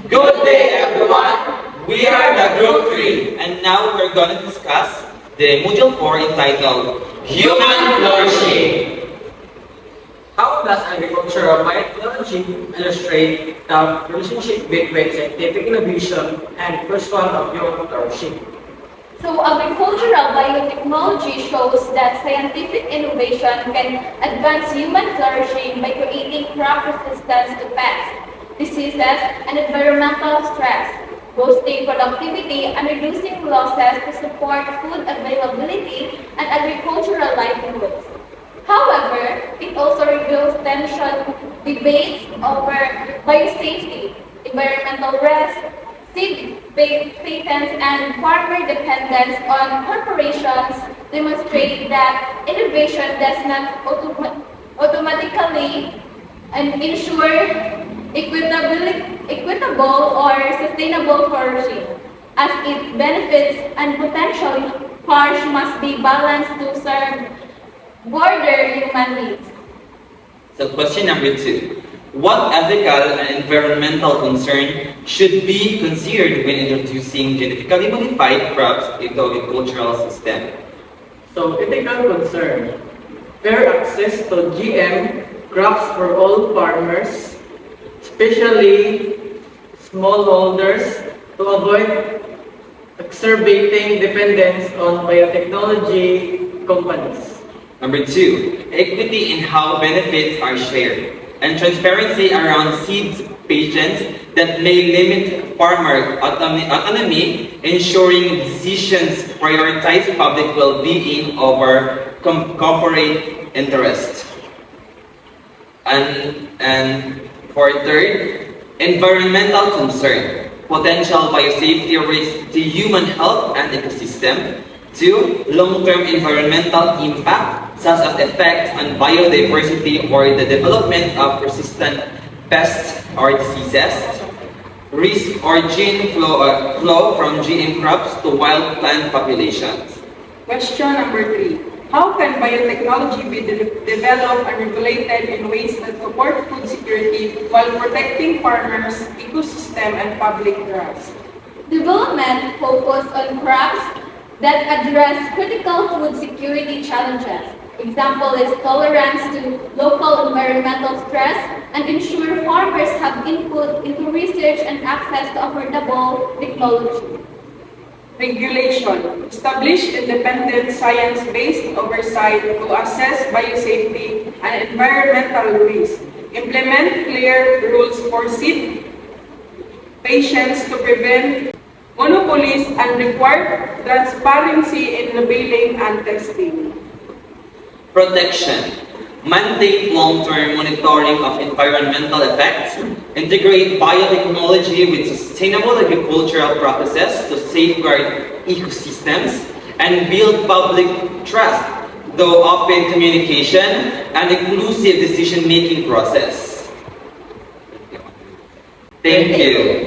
Good day, everyone. We are the Group 3, And now we're going to discuss the Module 4 entitled Human Flourishing. How does agricultural biotechnology illustrate the relationship between scientific innovation and pursuit of human flourishing? So agricultural biotechnology shows that scientific innovation can advance human flourishing by creating crop resistance to pests, diseases, and environmental stress, boosting productivity and reducing losses to support food availability and agricultural livelihoods. However, it also reveals tension debates over biosafety, environmental risk, seed patents, and farmer dependence on corporations demonstrate that innovation does not automatically and ensure equitable or sustainable flourishing, as its benefits and potential harsh must be balanced to serve broader human needs. So question number 2. What ethical and environmental concern should be considered when introducing genetically modified crops into agricultural system? So, ethical concern. Fair access to GM crops for all farmers, especially smallholders, to avoid exacerbating dependence on biotechnology companies. Number 2. Equity in how benefits are shared, and transparency around seeds patents that may limit farmer autonomy, ensuring decisions prioritize public well-being over corporate interest. And for third, environmental concern, potential biosafety risk to human health and ecosystem. 2. Long-term environmental impact, such as effects on biodiversity or the development of persistent pests or diseases. Risk or gene flow from GM crops to wild plant populations. Question number 3. How can biotechnology be developed and regulated in ways that support food security while protecting farmers, ecosystem, and public trust? Development focus on crops that address critical food security challenges. Example is tolerance to local environmental stress and ensure farmers have input into research and access to affordable technology. Regulation. Establish independent science-based oversight to assess biosafety and environmental risk. Implement clear rules for seed patients to prevent monopolies and require transparency in labeling and testing. Protection. Mandate long-term monitoring of environmental effects. Integrate biotechnology with sustainable agricultural practices to safeguard ecosystems and build public trust through open communication and inclusive decision-making process. Thank you.